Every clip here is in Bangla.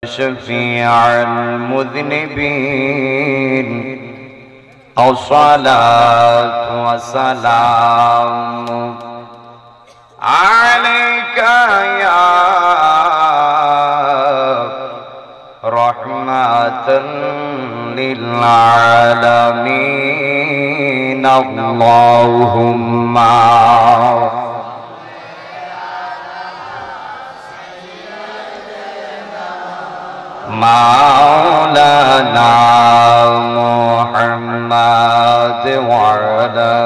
شفيع المذنبين الصلاة والسلام عليك يا رحمة للعالمين اللهم مولانا محمد وعلى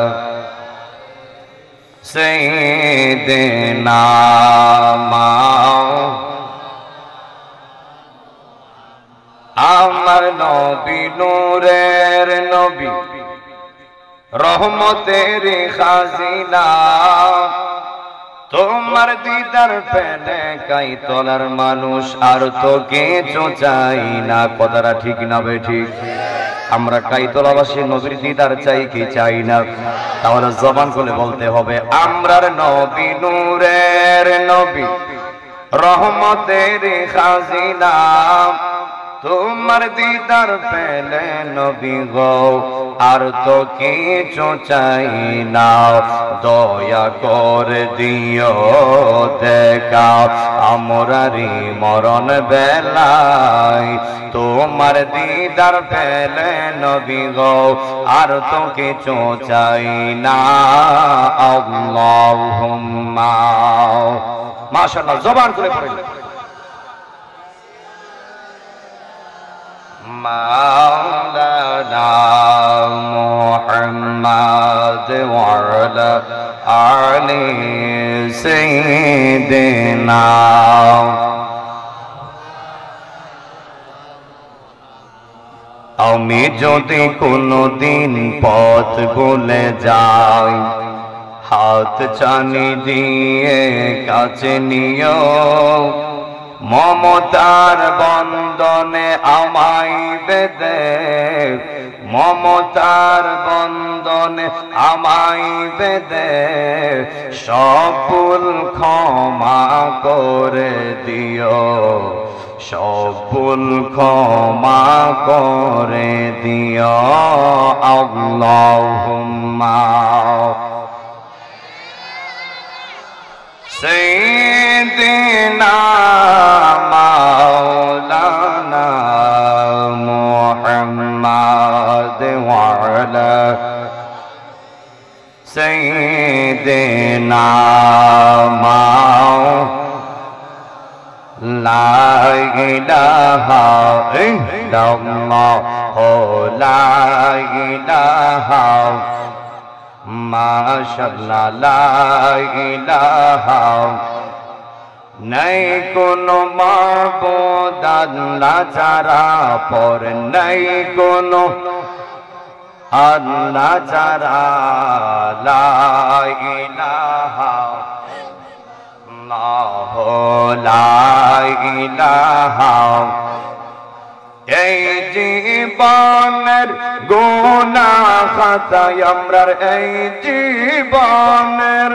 سيدنا আমার নবী নূরের নবী রহমতের খাজিনা তোমার দিদার পেলে কাই তোলার মানুষ আর তো কিছু চাই না। কথাটা ঠিক না বে ঠিক? আমরা কাইতলাবাসী নবীর দিদার চাই কি চাই না? তাহলে জবান খুলে বলতে হবে আমরার নবী নূরের নবী রহমতের খাজিনা তোমার দিদার পেলে নবী গো আর তো কিছু চাই না। দয়া করে দিও দেখা আমরারি মরণ বেলায় তোমার দিদার পেলে নবী গো আর তো কিছু চাই না। আল্লাহুম্মা মাশাআল্লাহ জবান করে পড়েন مولانا محمد وعلى آل سيدنا আমি যদি কোনদিন পথ ভুলে যাই হাত ছানি দিয়ে কাছে নিও মমতার বন্ধনে আমায় বেঁধে মমতার বন্ধনে আমায় বেঁধে সব ভুল ক্ষমা করে দিও সব ভুল ক্ষমা করে দিও আল্লাহুম্মা سيدنا مولانا محمد وعلى سيدنا لا إله إلا الله لا إله মাশাআল্লাহ লা ইলাহা নাই কোনো মাবুদ আল্লাহ ছাড়া পর নাই কোনো আল্লাহ ছাড়া লা ইলাহা আল্লাহ লা ইলাহা এই জীবনের গুনাহ খাতা আমরার এই জীবনের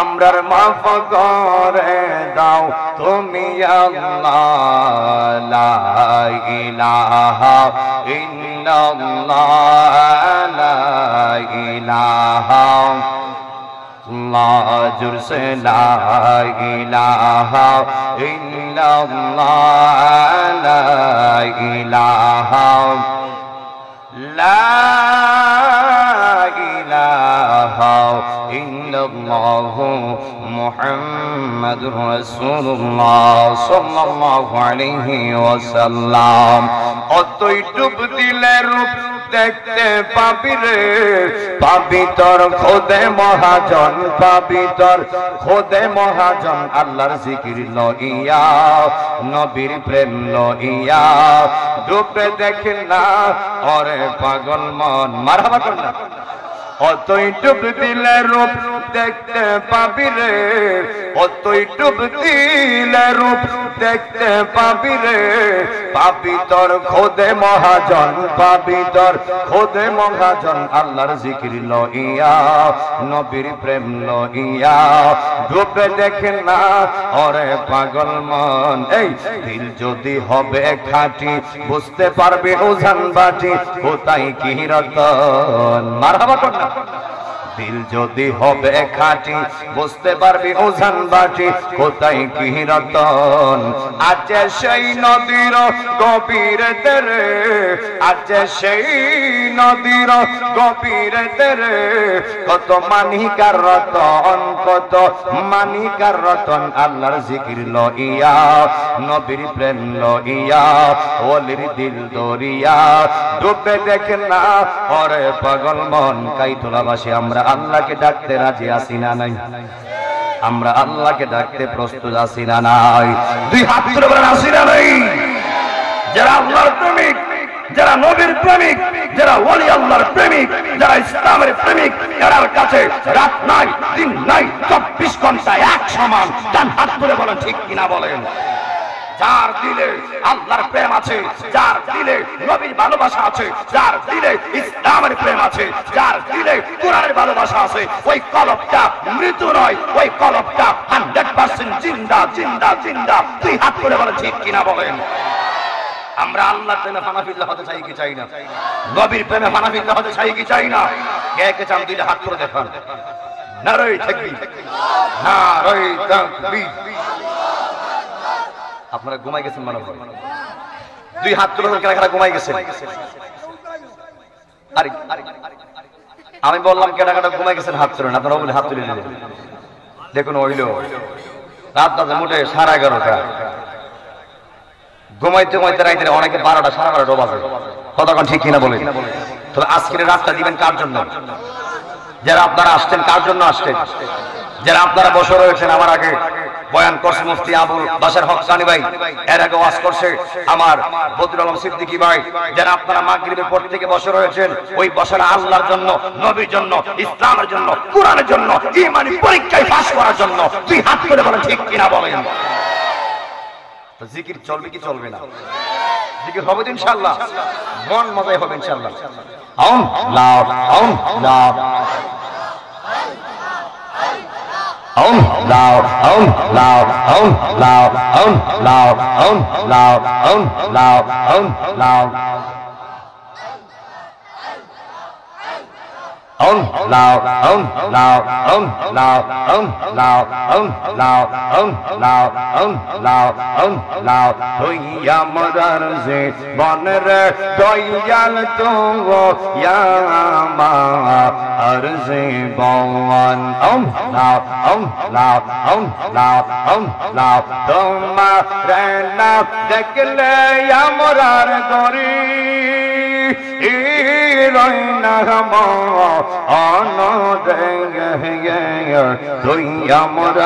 আমরার মাফ করে দাও তুমি আল্লাহ লা ইলাহা ইল্লাল্লাহ লা ইলাহা আল্লাহ জুরসে লা ইলাহা ইল্লাল্লাহ লা ইলাহা লা ইলাহা ইল্লাল্লাহ মুহাম্মাদুর রাসূলুল্লাহ সাল্লাল্লাহু আলাইহি ওয়াসাল্লাম। অতই ডুব দিলে রূপ দেখতে পাবি রে পাবি তোর খোদে মহাজন পাবি তোর খোদে মহাজন আল্লাহর জিকির লইয়া নবীর প্রেম লইয়া ডুবে দেখে না ওরে পাগল মন মারহাবা কর না অতই ডুব দিলে রূপ দেখতে পাবি রে, অতই ডুব দিলে রূপ দেখতে পাবি রে, পাবি তোর খোদে মহাজন, পাবি তোর খোদে মহাজন। আল্লাহর জিকির লইয়া নবীর প্রেম লইয়া ডুবে দেখে না ওরে পাগল মন। এই দিল যদি হবে খাঁটি বুঝতে পারবে ওজান বাটি কোথায় কি রতন। মারহাবা কর না। দিল যদি হবে খাঁটি বুঝতে পারবি ওজান বাটি কোথায় কি রতন। আছে সেই নদীর গভীর রে, আছে সেই নদীর গভীর রে, কত মানিকার রতন, কত মানিকার রতন। আল্লাহর জিকির লইয়া নবীর প্রেম লইয়া ওলির দিল দরিয়া ডুবে দেখে না ওরে পাগল মন। কাইতলাবাসী আমরা আল্লাহকে ডাকতে রাজি আছি না নাই? আমরা আল্লাহকে ডাকতে প্রস্তুত আছি না নাই? দুই হাত তুলে বলেন আছি না নাই? যারা আল্লাহর প্রেমিক, যারা নবীর প্রেমিক, যারা ওলি আল্লাহর প্রেমিক, যারা ইসলামের প্রেমিক, এর কাছে রাত নাই দিন নাই 24 ঘন্টা এক সমান। ডান হাত তুলে বলেন ঠিক কিনা বলেন। যার দিলে আল্লাহর প্রেম আছে, যার দিলে নবীর ভালোবাসা আছে, যার দিলে ইসলামের প্রেম আছে, যার দিলে কোরআনের ভালোবাসা আছে, ওই কলবটা মৃত্যু নয়, ওই কলবটা 100% জিন্দা জিন্দা জিন্দা। তুই হাত করে বলেন ঠিক কিনা বলেন। আমরা আল্লাহর প্রেমে হানাফিল্লাহ হতে চাই কি চাই না? নবীর প্রেমে হানাফিল্লাহ হতে চাই কি চাই না? কে কে চান দিলে হাত করে দেখান। নারে তাকবীর, নারে তাকবীর। আপনারা ঘুমাই গেছেন মনে হয়? দুই হাত তুলে কেন কেন ঘুমাই গেছেন? আরে আমি বললাম কেন কেন ঘুমাই গেছেন হাত তুলেন, আপনারা বলে হাত তুলে দিলেন। দেখুন হইল রাত বাজে মোটে 11:30। ঘুমাইতে ঘুমাইতে রাইতে অনেকে 12টা 12:30 বাজে। কতক্ষণ ঠিক কিনা বলেন? তবে আজকের রাতটা দিবেন কার জন্য? যারা আপনারা আসছেন কার জন্য আসছেন? যারা আপনারা বসে রয়েছেন, আমার আগে বয়ান করছে মুফতি আবুল বাশার হক সানি ভাই, এর আগে ওয়াজ করছে আমার বদরুল আলম সিদ্দিকী ভাই। যারা আপনারা মাগরিবের পর থেকে বসে রয়েছেন, ওই বসার আল্লাহর জন্য, নবীর জন্য, ইসলামের জন্য, কোরআনের জন্য, ঈমানি পরীক্ষায় পাস করার জন্য। তুই হাত করে বলেন ঠিক কিনা বলেন। তো জিকির চলবে কি চলবে না? জিকির হবে তো ইনশাআল্লাহ, মন মজাই হবে ইনশাআল্লাহ। আল্লাহ আল্লাহ loud, loud, loud, loud, loud, loud, loud. Loud, loud, loud. Toya madar se bonre toyal to yama arze bon. Loud. Tomare na dekle yamorar gori. Iroina hamo ano denge তুই আমার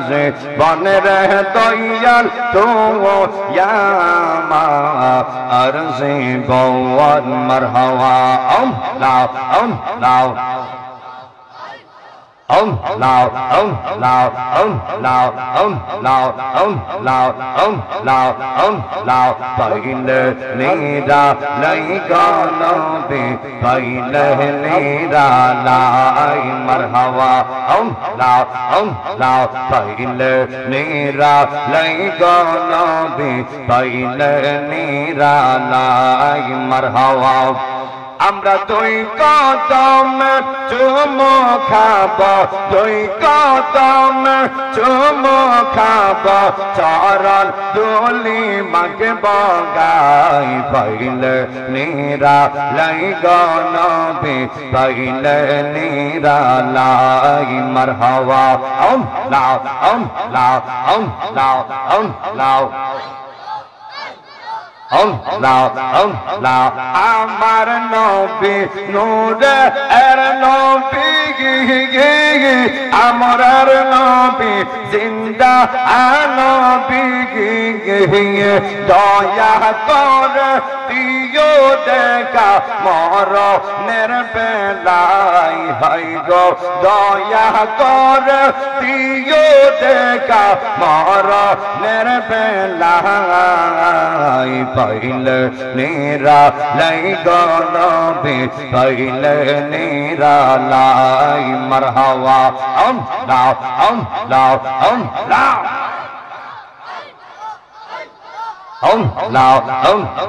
যে বনের দয়াল তো ইয়ামা আর যে বওয়ান মারহাওয়া লাও লাও পাইলে নীরা লাই গানবে পাইলে নীরা লাই মারহাওয়া লাও পাইলে নীরা লাই গানবে পাইলে নীরা লাই মারহাওয়া আমরা তুই কদম চুমো খাব তুই কদম চুমো খাব চরণ দুলি মাগব গাই পাইলে নীরা লাই গনবে পাইলে নীরা লাই মারহাওয়া লাও আমার নবী নূরে এর নবী আমার নবী জিন্দা নবী দয়া করে দিও দেখা মরণের বেলাই হাই গো দয়া করে দিও দেখা মরণের বেলাই পাইলে নিরা লাই গো নবী পাইলে নিরা লাই মারহাবা লাও লাও লাও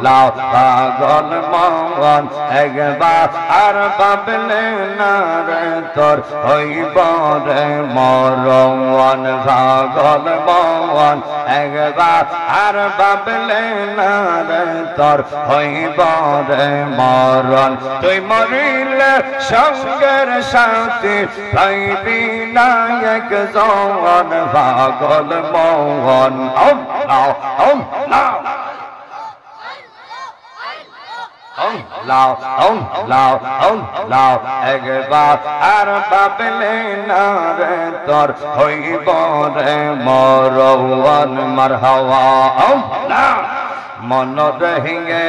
লাও পাগল মন একবার আর ভাবলে না রে তোর হইব রে মরণ পাগল মন একবার আর ভাবলে না রে তোর হইব রে মরণ তুই মরিলে সঙ্গের সাথে পাইবি না একজন পাগল মন লাও লাও লাও একবার আর ভাবলে না রে তোর হইব রে মরণ মারহাবা মন রহিগে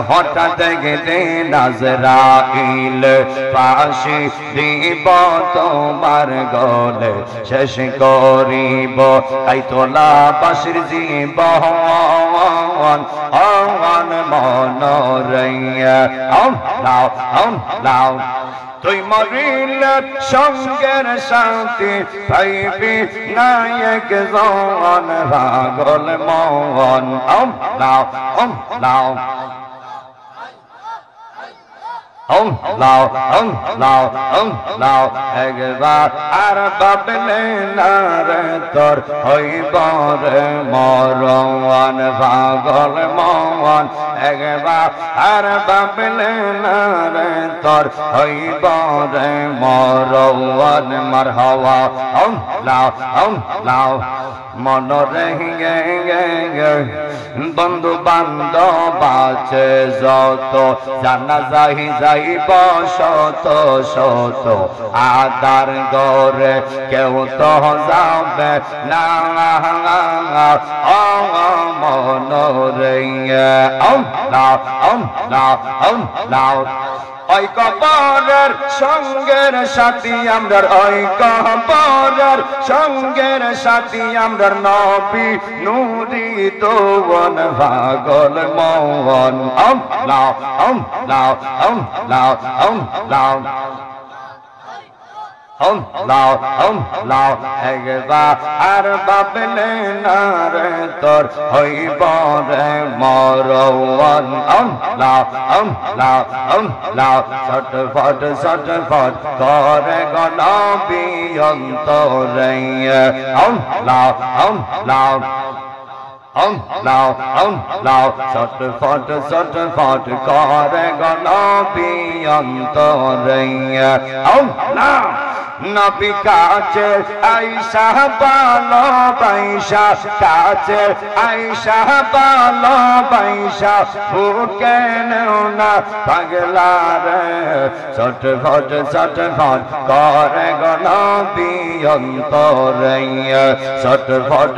হঠাৎ গেলে নাজরাইল পাশে দিব তোমার গলে শেষ করিব তাই তোলা পাশের জীবন মন রইয়া লাও তুই মরিলে সঙ্গের শান্তি পাইবি নায়ক জন পাগল মন লাও লাও একবার আর ভাবলে না রে তোর হইব রে মরণ পাগল মন একবার আর ভাবলে না রে তোর হইব রে মরণ মারহাবা লাও মন রহিগে বন্ধু বান্ধব আছে যত জানা যাইব শত শত আদার গরে কেউ তো যাবে না মন রহিগে লাও ওই কবরের সঙ্গের সাথী আমরার ওই কবরের সঙ্গের সাথী আমরার নবী নূরি দোবন পাগল মন লাও একবার আর ভাবলে না রে তোর হইব রে মরণ লাও ছটফট করে গনবী অন্তরে লাও ছটফট করে গনবী অন্তরে নবী কাছে আইসা ভালো বাইসা কাছে আইসা ভালো বাইসা বুকে নেও না পাগলা রে ছটফট করে গো নবী অন্তরে ছটফট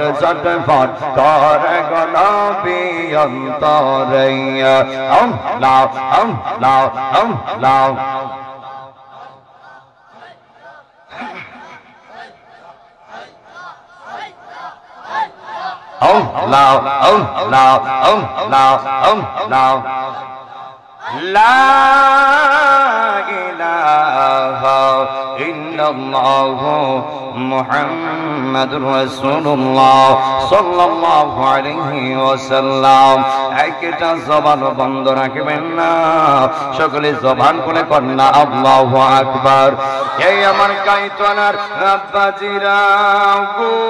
করে গো নবী অন্তরে লাও লা ইলাহা ইল্লাল্লাহু মুহাম্মাদুর রাসূলুল্লাহ সাল্লাল্লাহু আলাইহি ওয়াসাল্লাম একটা জবান বন্ধ রাখবেন না সকলে জবান খুলে কন্না আল্লাহু আকবার এই আমার কাইতনার আব্বাজিরা গো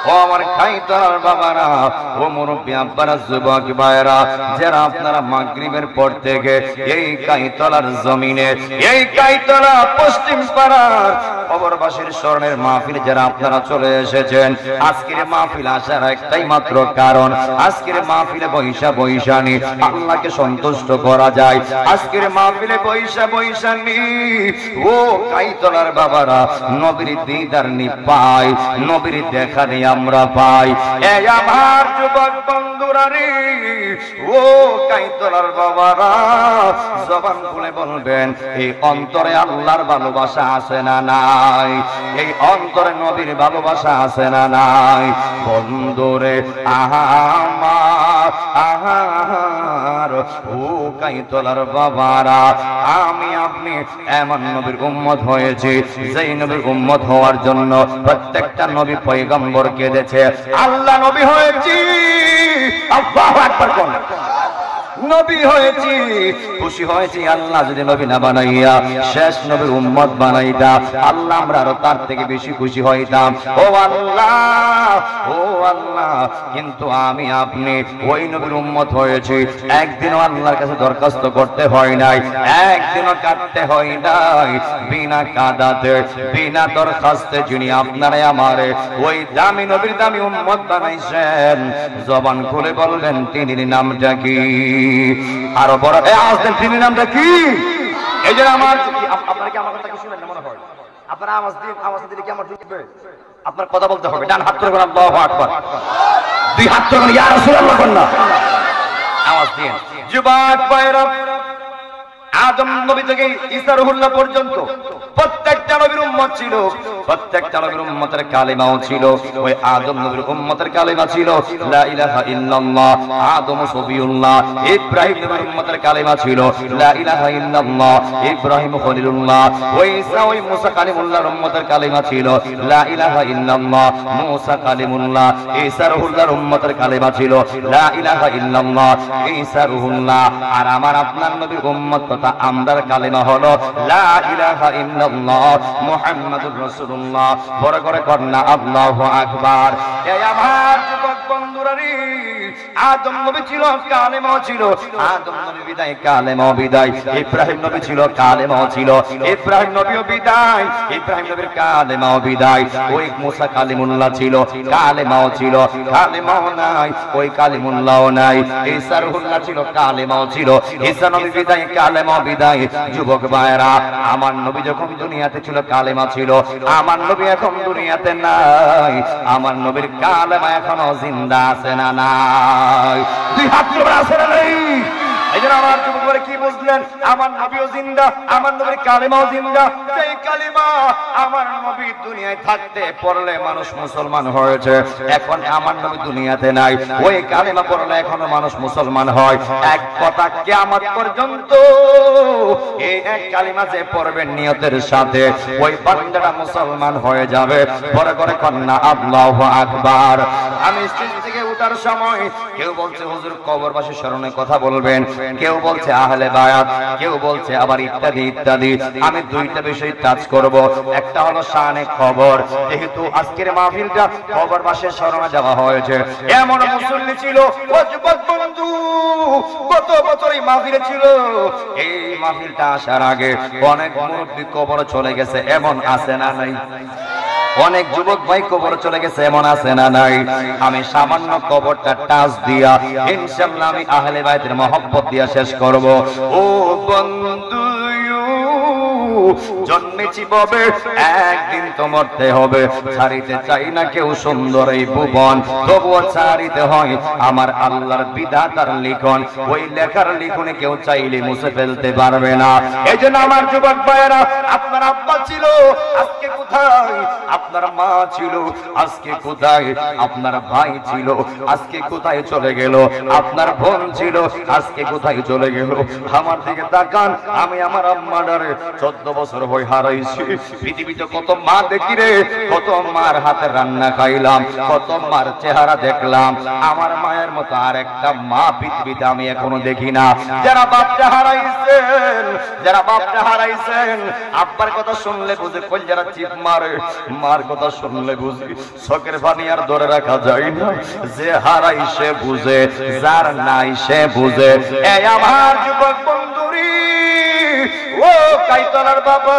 ও আমার খাইতার বাবারা ও মুরব্বী আব্বারা যুবক ভাইরা যারা আপনারা মাগরিবের পর থেকে এই কাইতলার জমিনে এই কাইতলা পশ্চিম পাড়ার কবরবাসীর স্মরণের মাহফিল যারা আপনারা চলে এসেছেন আজকের মাহফিল আসার একটাই মাত্র কারণ আজকের মাহফিলে বৈশা নি আল্লাহকে সন্তুষ্ট করা যায় আজকের মাহফিলে বৈশা নি ও কাইতলার বাবারা নবীর দিদার নি পায় নবীর দেখা নিয়ে আমরা পাই। এই আমার যুবক বন্ধুরা রে, ও কাইতলার বাবারা, জবান খুলে বলবেন এই অন্তরে আল্লাহর ভালোবাসা আছে না নাই? এই অন্তরে নবীর ভালোবাসা আছে না নাই? বন্ধুরে আমার, ও কাইতলার বাবারা, আমি আপনি এমন নবীর উম্মত হয়েছি যেই নবীর উম্মত হওয়ার জন্য প্রত্যেকটা নবী পয়গম্বর কেঁদেছে। আল্লাহ নবী হয়েছি, আল্লাহু আকবার কোন নবী হয়েছি, খুশি হয়েছি আল্লাহ যদি নবী না বানাইয়া শেষ নবীর উম্মত বানাইতা, আল্লাহ আমরা আরো তার থেকে বেশি খুশি হইতাম। ও আল্লাহ, ও আল্লাহ, কিন্তু আমি আপনি ওই নবীর উম্মত হয়েছি, একদিনও আল্লাহর কাছে দরখাস্ত করতে হয় নাই, একদিনও কাটতে হয় নাই, বিনা কাদাতে বিনা দরখাস্তে যিনি আপনারে আমারে ওই দামি নবীর দামি উম্মত বানাইছেন, জবান খুলে বলবেন তিনি নামটা কি? আরো বড় আওয়াজ দেন, তিনি নামটা কি? এই যে আমার, আপনারা কি আমার কথা কি শুনেন না মনে হয়? আপনারা আওয়াজ দিলে কি আমার ঢুকবে? আপনার কথা বলতে হবে। ডান হাত তুলে আল্লাহু আকবার, দুই হাত তুলে ইয়া রাসূলুল্লাহ বলনা, আওয়াজ দিন। যুবক ভাইরা, আদম নবী থেকে ঈসা রুহুল্লাহ পর্যন্ত প্রত্যেকটা নবীর উম্মত ছিল, প্রত্যেকটা নবীর উম্মতের কালেমাও ছিল। ওই আদম নবীর উম্মতের কালেমা ছিল লা ইলাহা ইল্লাল্লাহ, আদম সফিউল্লাহ। ইব্রাহিম নবীর উম্মতের কালেমা ছিল লা ইলাহা ইল্লাল্লাহ, ইব্রাহিম খলিলুল্লাহ। ওই ঈসা ওই মুসা কালিমুল্লাহর উম্মতের কালেমা ছিল লা ইলাহা ইল্লাল্লাহ, মুসা কালিমুল্লাহ। ঈসা রুহুল্লাহর উম্মতের কালেমা ছিল লা ইলাহা ইল্লাল্লাহ, ঈসা রুহুল্লাহ। আর আমার আপনার নবীর উম্মত তথা আমরার কালেমা হলো লা ইলাহা ইল্লাল্লাহ মুহাম্মাদুর রাসূলুল্লাহ। বড় করে কন্না আল্লাহু আকবার। এই আমার যুবক বন্ধুরা রে, আদম নবী ছিল, কালেমাও ছিল, আদম নবী বিদায়, কালেমাও বিদায়। ইব্রাহিম নবী ছিল, কালেমাও ছিল, ইব্রাহিম নবীও বিদায়, ইব্রাহিম নবীর কালেমাও বিদায়। ওই মুসা কালিমুল্লাহ ছিল, কালেমাও ছিল, কালেমাও নাই, ওই কালিমুল্লাহও নাই। ঈসা রুহুল্লাহ ছিল, কালেমাও ছিল, ঈসা নবী বিদায়, কালেমাও বিদায়। যুবক ভাইরা, আমার নবী যখন দুনিয়াতে ছিল কালেমা ছিল, আমার নবী এখন দুনিয়াতে নাই, আমার নবীর কালেমা এখনো জিন্দা আছে না নাই? দুই হাত তুলে আছে না নাই? এই জন্য আমার যুবকরা কি বুঝলেন? আমার নবীও জিন্দা, আমার নবীর কালেমাও জিন্দা। সেই কালেমা আমার নবী দুনিয়ায় থাকতে পড়লে মানুষ মুসলমান হয়েছে, এখন আমার নবী দুনিয়াতে নাই, ওই কালেমা পড়লে এখনো মানুষ মুসলমান হয়। এক কথা, কিয়ামত পর্যন্ত এই এক কালেমা যে পড়বেন নিয়তের সাথে, ওই বান্দাটা মুসলমান হয়ে যাবে। বড় করে কন্না আল্লাহু আকবার। আমি স্টেজ থেকে ওঠার সময় কেউ বলছে হুজুর কবরবাসী স্মরণে কথা বলবেন, কেউ বলছে আহলে বায়াত, কেউ বলছে আবার ইত্যাদি ইত্যাদি। আমি দুইটা বিষয় টাচ করব। একটা হলো শানে খবর, যেহেতু আজকের মাহফিলটা কবরবাসীর স্মরণে যাওয়া হয়েছে, এমন মুসল্লি ছিল ও যুবক বন্ধু গত বছর এই মাহফিলে ছিল, এই মাহফিলটা আসার আগে অনেক মুরব্বি কবর চলে গেছে, এমন আছে না নাই? অনেক যুবক ভাই কবর চলে গেছে, এমন আছে না নাই? আমি সামান্য কবরটা টাচ দিয়া ইনশাআল্লাহ আমি আহলে বাইতের মহব্বত দিয়া শেষ করব। ও বন্ধু, জন্মেছি ববে, একদিন তো মরতে হবে। ছাড়িতে চাই না কেউ সুন্দর এই ভুবন, তবুও ছাড়িতে হয় আমার আল্লাহর বিধাতার লিখন। ওই লেখার লিখনে কেউ চাইলে মুছে ফেলতে পারবে না। এই জন্য আমার যুবক ভাইয়েরা, আপনার আব্বা ছিল, আজকে কোথায়? আপনার মা ছিল, আজকে কোথায়? আপনার ভাই ছিল, আজকে কোথায় চলে গেল? আপনার বোন ছিল, আজকে কোথায় চলে গেল? আমার দিকে তাকান, আমি আমার আম্মাডারে 14 বছর হয়ে হারাইছি। পৃথিবীতে কত মা দেখি রে, কত মার হাতে রান্না খাইলাম, কত মার চেহারা দেখলাম, আমার মায়ের মতো আর একটা মা পৃথিবীতে আমি এখনো দেখি না। যারা বাপটা হারাইছেন, যারা বাপটা হারাইছেন, আব্বার কথা শুনলে বুঝে কলজারা চিপ মারে, মার কথা শুনলে বুঝি চোখের পানি আর ধরে রাখা যায় না। যে হারাই সে বুঝে, যার নাই সে বুঝে। এই আমার যুবক বন্ধুরি, ও কাইতলার বাবা,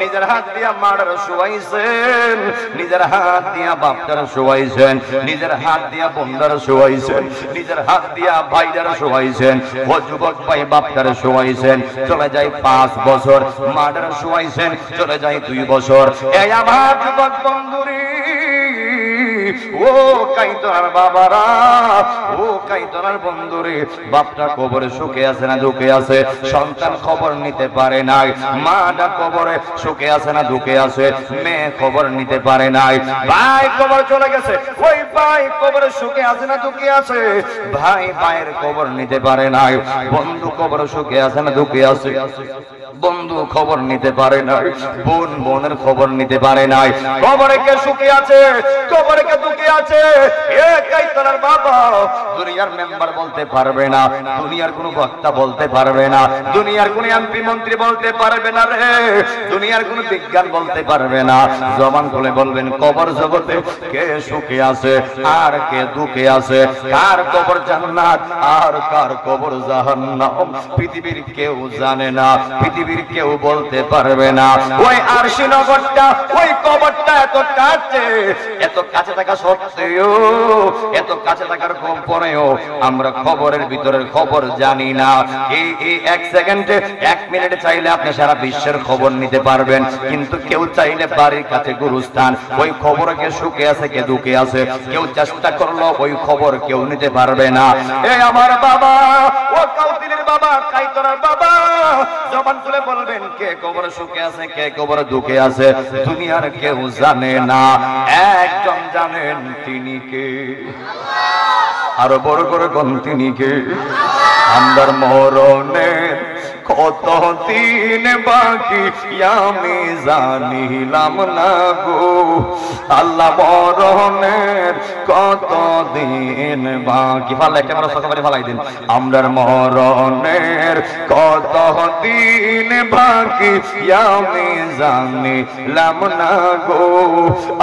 নিজের হাত দিয়া মাড়ার শুয়াইছেন, নিজের হাত দিয়া বাপটার শুয়াইছেন, নিজের হাত দিয়া বোনদার শুয়াইছেন, নিজের হাত দিয়া ভাইদার শুয়াইছেন। ও যুবক ভাই, বাপটার শুয়াইছেন, চলে যায় 5 বছর, মাড়ার শুয়াইছেন, চলে যায় 2 বছর। এই আমার যুবক বন্ধুরি, ও কাইতনার বাবারা, ও কাইতনার বন্ধুরে, বাপটা কবরে সুখে আছে না দুঃখে আছে? সন্তান খবর নিতে পারে নাই, মাটা কবরে সুখে আছে না দুঃখে আছে? মেয়ে খবর নিতে পারে নাই, ভাই কবর চলে গেছে, ওই ভাই কবরে সুখে আছে না দুঃখে আছে? ভাই ভাইয়ের খবর নিতে পারে নাই, বন্ধু কবর সুখে আছে না দুঃখে আছে? বন্ধু খবর নিতে পারে নাই, বোন বোনের খবর নিতে পারে নাই। কবরে কে সুখে আছে, কবরে কে দুঃখে আছে? এ কাইতনার বাবা, দুনিয়ার মেম্বার বলতে পারবে না, দুনিয়ার কোনো বক্তা বলতে পারবে না, দুনিয়ার কোন এমপি মন্ত্রী বলতে পারবে না রে, দুনিয়ার কোন বিজ্ঞান বলতে পারবে না। জবান খুলে বলবেন কবর জগতে কে সুখে আছে আর কে দুঃখে আছে, কার কবর জান্নাত আর কার কবর জাহান্নাম পৃথিবীর কেউ জানে না, পৃথিবীর কেউ বলতে পারবে না। ওই আরশি নগরটা, ওই কবরটা এত কাছে, এত কাছে থাকা সত্ত্বেও, এত কাছে থাকার পরেও আমরা খবরের ভিতরের খবর জানি না। এই এক সেকেন্ডে, এক মিনিটে চাইলে আপনি সারা বিশ্বের খবর নিতে পারবেন, কিন্তু কেউ চাইলে বাড়ির কাছে গুরুস্থান, ওই খবরে কে সুখে আছে কে দুঃখে আছে, কেউ চেষ্টা করলো ওই খবর কেউ নিতে পারবে না। এই আমার বাবা, ও কাউতিলের বাবা, কাইতনার বাবা, জবান তুলে বলবেন কে কবরে সুখে আছে কে কবরে দুঃখে আছে? দুনিয়ার কেউ জানে না, একজন জানেন, তিনি কে? আরো বড় করে কোন তিনি কে? আমার মরণের কত দিন বাকি আমি জানিলাম না গো, আল্লাহ মরণের কত দিন বাকি। ভালো একটা বড় সকালে ভালাই দিন। আমরার মরণের কত দিন বাকি আমি জানিলাম না গো,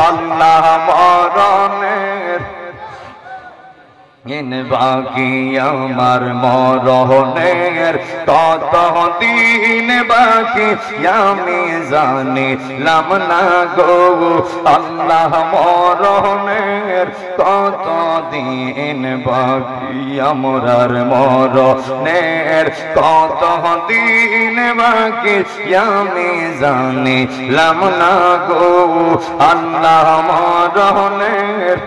আল্লাহ মরণের বাকি আমার মরণের কত দিন বাকি আমি জানিলাম না গো, আল্লাহ মরণের কত দিন বাকি আমরার মরণের কত দিন বাকি আমি জানিলাম না গো, আল্লাহ মরণের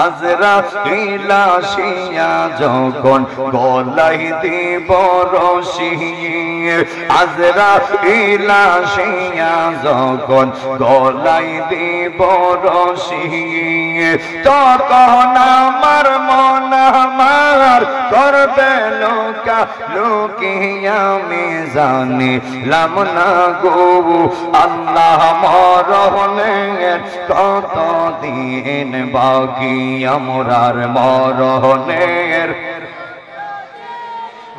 আজরাইল আসিয়া যখন গলাই দিব রশি, আজরাইল আসিয়া যখন গলাই দিব রশি, তখন আমার মন আমার করবে লোকা লোকি আমি জানিলাম না গো, আল্লাহ মরণের কত দিন বাকি আমরার মরণের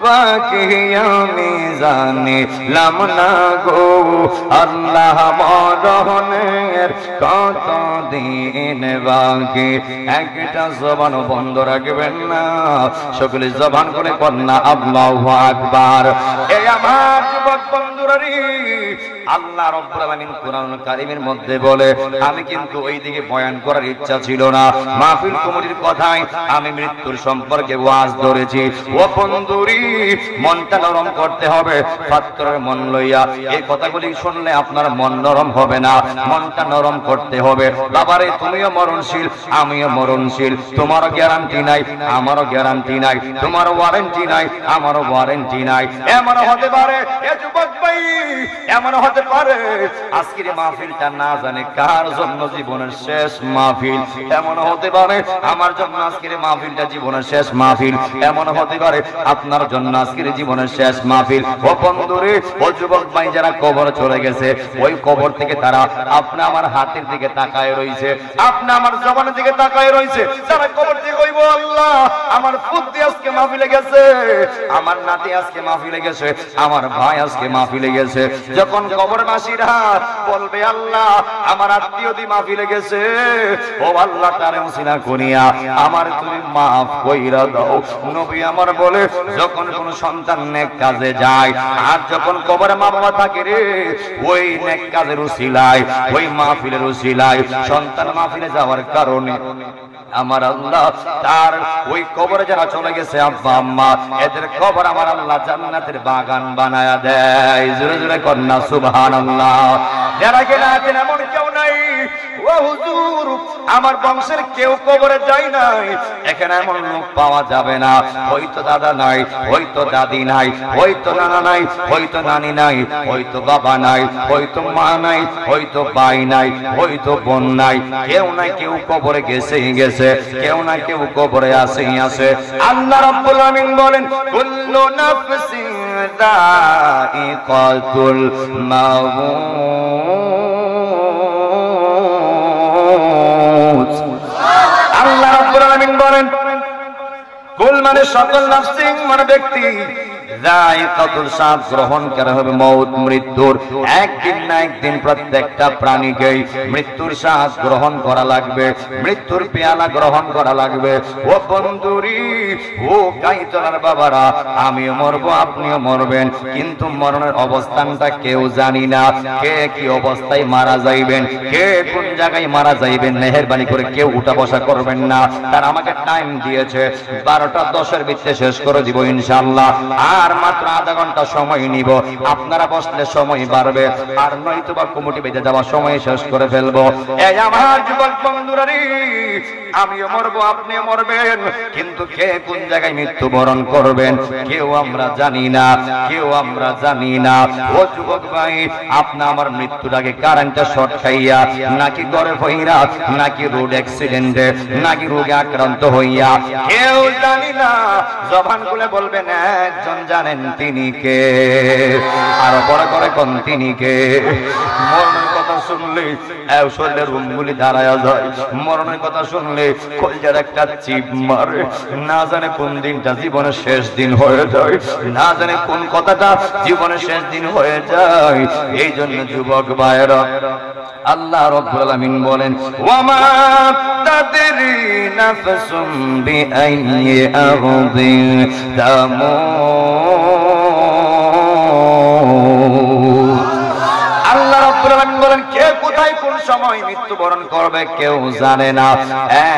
বাকি আমি জানিলাম না গো, আল্লাহ মরণের কত দিন বাকি। একটা জবান বন্ধ রাখবেন না, সকলে জবান করে কন্যা আল্লাহু আকবার। এই আমার যুবক বন্ধুরা রে, আল্লাহ রাব্বুল আলামিন কোরআনুল কারীমের মধ্যে বলে, আমি কিন্তু ওই দিকে বয়ান করার ইচ্ছা ছিল না, মাহফিল কমিটির কথায় আমি মৃত্যুর সম্পর্কে ওয়াজ ধরেছি। ও বন্ধুরি, মনটা নরম করতে হবে, পাত্রের মন লইয়া এই কথাগুলি শুনলে আপনার মন নরম হবে না, মনটা নরম করতে হবে। বাবারে, তুমিও মরণশীল, আমিও মরণশীল, তোমারও গ্যারান্টি নাই, আমারও গ্যারান্টি নাই, তোমার ওয়ারেন্টি নাই, আমারও ওয়ারেন্টি নাই। এমন হতে পারে এ যুবক ভাই, এমন হতে পারে আজকের মাহফিলটা না জানে কার জন্য জীবনের শেষ মাহফিল, এমন হতে পারে আমার জন্য আজকের মাহফিলটা জীবনের শেষ মাহফিল, এমন হতে পারে আপনার জন্য আজকের জীবনের শেষ মাহফিল। ও বন্ধুরে, ও যুবক ভাই যারা কবর চলে গেছে, ওই কবর থেকে তারা আপনি আমার হাতের দিকে তাকায় রয়েছে, আপনি আমার জবানের দিকে তাকায় রয়েছে, তারা কবর থেকে কইব, আল্লাহ আমার পুত্র আজকে মাহফিলে গেছে, আমার নাতি আজকে মাহফিলে গেছে, আমার ভাই আজকে মাহফিলে গেছে। যখন কবরবাসীরা বলবে, আল্লাহ আমার আত্মীয় দি মাহফিলে গেছে, ও আল্লাহ তারে উসিলা করিয়া আমার তুমি মাফ কইরা দাও। নবী আমার বলে, যখন কোন সন্তান নেক কাজে যায় আর যখন কবরে মা বাবা থাকে রে, ওই নেক কাজের উসিলায়, ওই মাহফিলের উসিলায় সন্তান মাহফিলে যাওয়ার কারণে আমার আল্লাহ তার ওই কবরে যারা চলে গেছে আব্বা আম্মা, এদের কবর আমার আল্লাহ জান্নাতের বাগান বানায়া দেয়। জোরে জোরে কন্যা সুবহানাল্লাহ। যারা গেলে আছেন এমন কেউ নাই, ও হুজুর আমার বংশের কেউ কবরে যায় নাই, এখানে এমন লোক পাওয়া যাবে না। হয়তো দাদা নাই, হয়তো দাদি নাই, হয়তো নানা নাই, হয়তো নানি নাই, হয়তো বাবা নাই, হয়তো মা নাই, হয়তো ভাই নাই, হয়তো বোন নাই, কেউ না কেউ কবরে গেছেই গেছে, কেউ না কেউ কবরে আসেই আছে। আল্লাহ রাব্বুল আমিন বলেন কুল্লু নাফসিন যায়িকাতুল মাউত। আল্লাহ রাব্বুল আমিন বলেন কুল মানে সকল নাফসিন মানে ব্যক্তি, যায়িকাতুল স্বাদ গ্রহণ করা হবে মউত মৃত্যুর। একদিন না একদিন প্রত্যেকটা প্রাণীকেই মৃত্যুর স্বাদ গ্রহণ করা লাগবে, মৃত্যুর পেয়ালা গ্রহণ করা লাগবে। ও বন্ধুরি, ও কাইতলার বাবারা, আমিও মরবো, আপনিও মরবেন, কিন্তু মরণের অবস্থানটা কেউ জানি না। কে কি অবস্থায় মারা যাইবেন, কে কোন জায়গায় মারা যাইবেন, মেহেরবানি করে কেউ উঠা বসা করবেন না। তার আমাকে টাইম দিয়েছে 12:10 ভিতরে শেষ করে দিব ইনশাআল্লাহ। আর মাত্র আধা ঘন্টা সময় নিব, আপনারা বসলে সময় বাড়বে, আর নয়তো বা কমিটি বেঁধে যাওয়ার সময় শেষ করে ফেলবো। এই আমার যুবক বন্ধুরা, আমিও মরবো, আপনিও মরবেন, কিন্তু কে কোন জায়গায় মৃত্যুবরণ করবেন কেউ আমরা জানি না, কেউ আমরা জানি না। ও যুবক ভাই, আপনি আমার মৃত্যুর আগে কারেন্টের শর্ট খাইয়া, নাকি ঘরে হইয়া, নাকি রোড অ্যাক্সিডেন্টে, নাকি রোগে আক্রান্ত হইয়া, কেউ জানি না। জবান খুলে বলবেন একজন জানেন, তিনি কে? আরো বড় করে কোন তিনি কে? মরণের কথা শুনলে শরীরের রুমগুলি দাঁড়ায় যায়, মরণের কথা শুনলে কলজার একটা চিপ মারে। না জানে কোন দিনটা জীবনের শেষ দিন হয়ে যায়, না জানে কোন কথাটা জীবনের শেষ দিন হয়ে যায়। এই জন্য যুবক ভাইরা, আল্লাহ রাব্বুল আলামিন বলেন ওয়ামা তাদরি নাফসুম বিআইয়ি আরদিন তামুত। আল্লাহ রাব্বুল আলামিন বলেন কে কোথায় কোন সময় মৃত্যুবরণ করবে কেউ জানে না,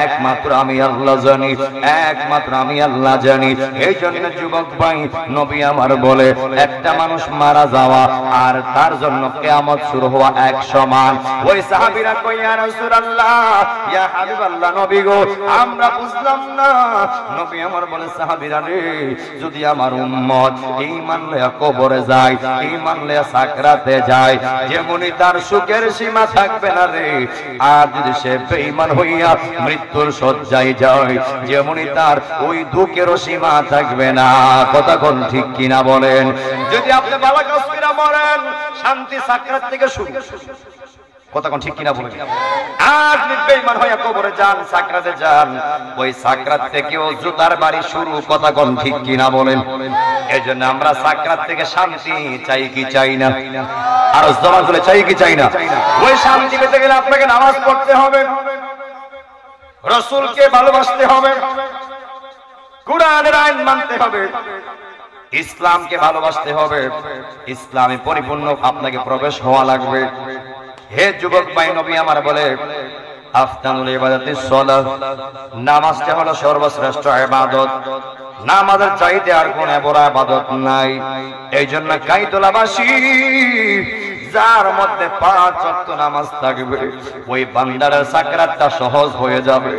একমাত্র আমি আল্লাহ জানি, একমাত্র আমি আল্লাহ জানি। এই জন্য যুবক ভাই, নবী আমার বলে একটা মানুষ মারা যাওয়া আর তার জন্য কিয়ামত শুরু হওয়া এক সমান। ওই সাহাবীরা কই ইয়া রাসূলুল্লাহ, ইয়া হাবিবাল্লাহ, নবী গো আমরা বুঝলাম না। নবী আমার বলে সাহাবীরা রে, যদি আমার উম্মত ঈমান লয়া কবরে যায়, ঈমান লয়া সাকরাতে যায়, যেমনই তার সুখের সীমা থাকবে না রে, আর যদি সে বেঈমান হইয়া মৃত্যুর শয্যায় যায়, যেমনই তার ওই দুঃখেরও সীমা থাকবে না। কথা কোন ঠিক কিনা বলেন? যদি আপনি বালা কাজ করে মরেন, শান্তি সাকরাত থেকে শুরু। কথা কোন ঠিক কিনা বলেন? আর যদি বেঈমান হইয়া কবরে যান, সাকরাতে যান, ওই সাকরাত থেকেও জুতার বাড়ি শুরু। কথা কোন ঠিক কিনা বলেন? এজন্য আমরা সাকরাত থেকে শান্তি চাই কি চাই না? আর জবান খুলে চাই কি চাই না? ওই শান্তি পেতে গেলে আপনাকে নামাজ পড়তে হবে, রাসূলকে ভালোবাসতে হবে, কুরআনের আইন মানতে হবে, ইসলামকে ভালোবাসতে হবে, ইসলামে পরিপূর্ণ আপনাকে প্রবেশ হওয়া লাগবে। হে যুবক ভাই, নবী আমার বলে আফতানুল ইবাদাতিস সালাহ, নামাজটা হলো সর্বশ্রেষ্ঠ ইবাদত। নামাজের চাইতে আর কোন বড় ইবাদত নাই। এই জন্য কাইতলাবাসী যার মধ্যে 5 ওয়াক্ত নামাজ থাকবে, ওই বান্দার সাকরাতটা সহজ হয়ে যাবে।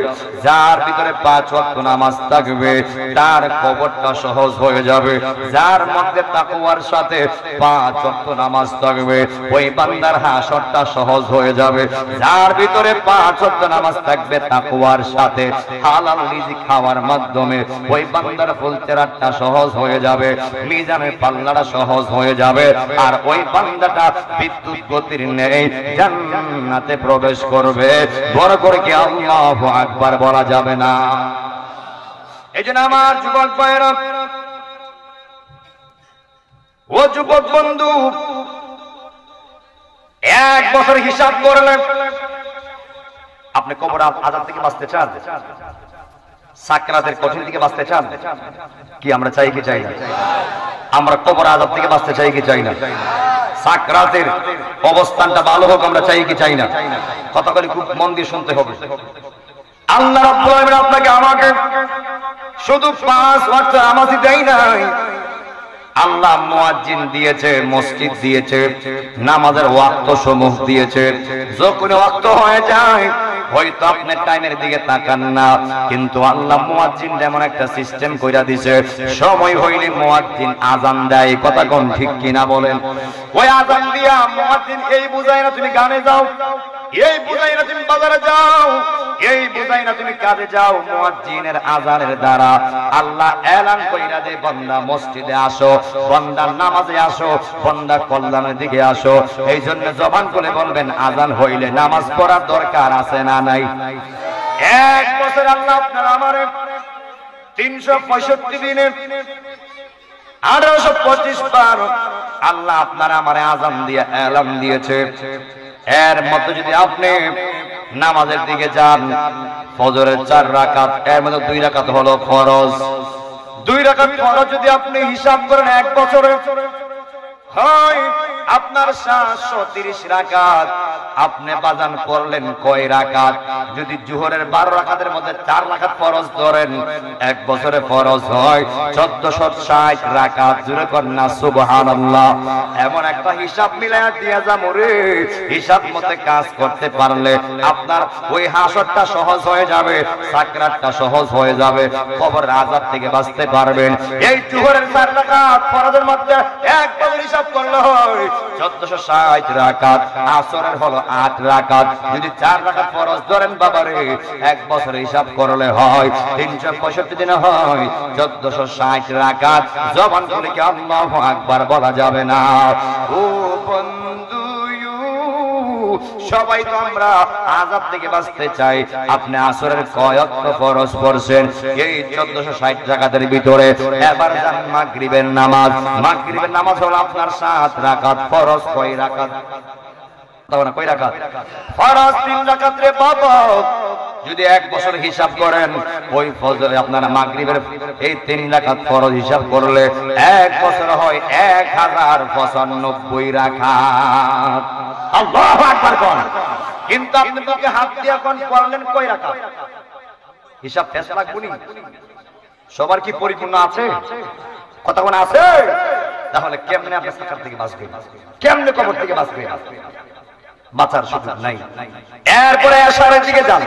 যার ভিতরে 5 ওয়াক্ত নামাজ থাকবে, তার কবরটা সহজ হয়ে যাবে। যার মধ্যে তাকওয়ার সাথে 5 ওয়াক্ত নামাজ থাকবে, ওই বান্দার হাসরটা সহজ হয়ে যাবে। যার ভিতরে 5 ওয়াক্ত নামাজ থাকবে তাকওয়ার সাথে, হালাল রিজিক খাওয়ার মাধ্যমে ওই বান্দার ফুলতেরাতটা সহজ হয়ে যাবে, মিজানের পাল্লাটা সহজ হয়ে যাবে। আর ওই বান্দাটা বিদ্যুৎ গতির নেই জান্নাতে প্রবেশ করবে। বড় করে কি আল্লাহু আকবার বলা যাবে না? এইজন্য আমার যুবক ভাইরা, ও যুবক বন্ধু, 1 বছর হিসাব করলে আপনি কবর আযাব থেকে বাঁচতে চান, সাকরাতের কঠিন থেকে বাঁচতে চান কি? আমরা চাই কি চাই না? আমরা কবর আযাব থেকে বাঁচতে চাই কি চাই না? সাকরাতের অবস্থানটা ভালো হোক আমরা চাই কি চাই না? কথাগুলি খুব মন দিয়ে শুনতে হবে। আল্লাহ রাব্বুল আলামিন আপনাকে আমাকে শুধু 5 ওয়াক্ত নামাজই দেয় নাই, আল্লাহ মুয়াজ্জিন দিয়েছে, মসজিদ দিয়েছে, নামাজের ওয়াক্ত সমূহ দিয়েছে। যখন ওয়াক্ত হয়ে যায় হয়তো আপনি টাইমের দিকে তাকান না, কিন্তু আল্লাহ মুয়াজ্জিন এমন একটা সিস্টেম কইরা দিছে, সময় হইলে মুয়াজ্জিন আযান দেয়। কথা কোন ঠিক কিনা বলেন? ওই আযান দিয়া মুয়াজ্জিন এই বুঝায় না তুমি গানে যাও, এই বুঝাই না তুমি বাজারে যাও, এই বুঝাই না তুমি কাজে যাও। মুয়াজ্জিনের আযানের দ্বারা আল্লাহ এলান কইরা দে, বান্দা মসজিদে আসো, বান্দা নামাজে আসো, বান্দা কল্যাণের দিকে আসো। এই জন্য জবান খুলে বলবেন, আযান হইলে নামাজ পড়ার দরকার আছে না নাই? এক বছর আল্লাহ আপনার আমারে 365 দিনে 1825 বার আল্লাহ আপনার আমারে আযান দিয়ে এলান দিয়েছে। এর মধ্যে যদি আপনি নামাজের দিকে যান, ফজরের 4 রাকাত, এর মধ্যে 2 রাকাত হলো ফরজ। 2 রাকাত ফরজ যদি আপনি হিসাব করেন এক বছরে হয় আপনার 730 রাকাত। আপনি বাজান পড়লেন কয় রাকাত? যদি জোহরের 12 রাকাতের মধ্যে 4 রাকাত ফরজ ধরেন, এক বছরে ফরজ হয় 1460 রাকাত। জোরে করেন না সুবহানাল্লাহ। এমন একটা হিসাব মিলায়া দিয়া যামরে, হিসাব মতে কাজ করতে পারলে আপনার ওই হাসরটা সহজ হয়ে যাবে, সাকরাতটা সহজ হয়ে যাবে, কবরের আযাব থেকে বাঁচতে পারবেন। এই জোহরের 4 রাকাত ফরজের মধ্যে এক বছর হিসাব করলে হয় 1460 রাকাত। আসরের হলো 8 রাকাত। যদি 4 রাকাত ফরজ ধরেন বাবারে, এক বছর হিসাব করলে হয় 365 দিনে হয় 1460 রাকাত। জবান খুলে কি আল্লাহু আকবার বলা যাবে না? ও বন্ধু, সবাই তো আমরা আযাব থেকে বাঁচতে চাই। আপনি আসরের কয় ওয়াক্ত ফরজ পড়ছেন এই 1460 রাকাতের ভিতরে? এবার যান মাগরিবের নামাজ। মাগরিবের নামাজ হলো আপনার 7 রাকাত। ফরজ কয় রাকাত? তাহলে কয় রাকাত? ফরজ 3 রাকাত রে বাবা। যদি এক বছর হিসাব করেন, ওই ফজরে আপনার মাগরিবের এই 3 রাকাত ফরজ হিসাব করলে এক বছর হয় 1095 রাকাত। আল্লাহু আকবার কোন। কিন্তু আপনি মুখে হাত দিয়া কোন পড়লেন কয় রাকাত? হিসাব ফেস লাগবনি। সবার কি পরিপূর্ণ আছে? কথা কোন আছে? তাহলে কেমনে আপনি সাকার থেকে বাঁচবেন? কেমনে কবর থেকে বাঁচবেন? বাঁচার সুযোগ নাই। এরপরে এশারের দিকে যান।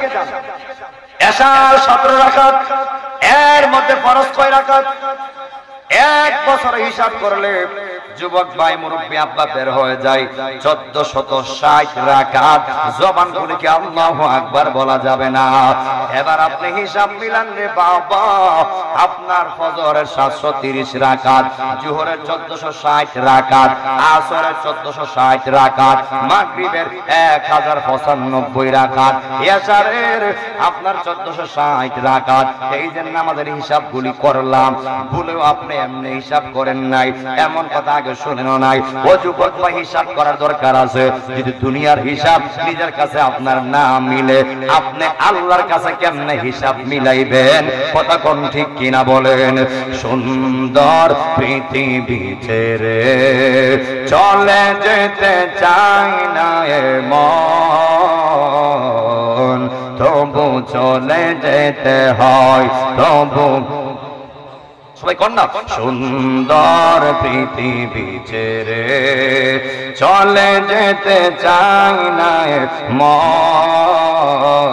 এশার 17 রাকাত। এর মধ্যে ফরজ কয় রাকাত? এক বছর হিসাব করলে যুবক ভাই মুরব্বী আব্বা বের হয়ে যায় 1460 রাকাত। জবান খুলে কি আল্লাহু আকবার বলা যাবে না? এবার আপনি হিসাব মিলান রে বাবা। আপনার ফজরের 730 রাকাত, জোহরের 1460 রাকাত, আসরের 1460 রাকাত, মাগরিবের 1095 রাকাত, এশারের আপনার 1460 রাকাত। এই যে নামাজের হিসাবগুলি করলাম, ভুলেও আপনি এমনি হিসাব করেন নাই, এমন কথা আগে শুনেন নাই। ও যুবক ভাই, হিসাব করার দরকার আছে। যদি দুনিয়ার হিসাব নিজের কাছে আপনার না মিলে, আপনি আল্লাহর কাছে কেমনে হিসাব মিলাইবেন? কথা কোন ঠিক কিনা বলেন? সুন্দর পৃথিবী ছেড়ে চলে যেতে চাই না এ মন, তবু চলে যেতে হয়, তবু সবাই কন্যা। সুন্দর পৃথিবী ছেড়ে চলে যেতে চাই না মন।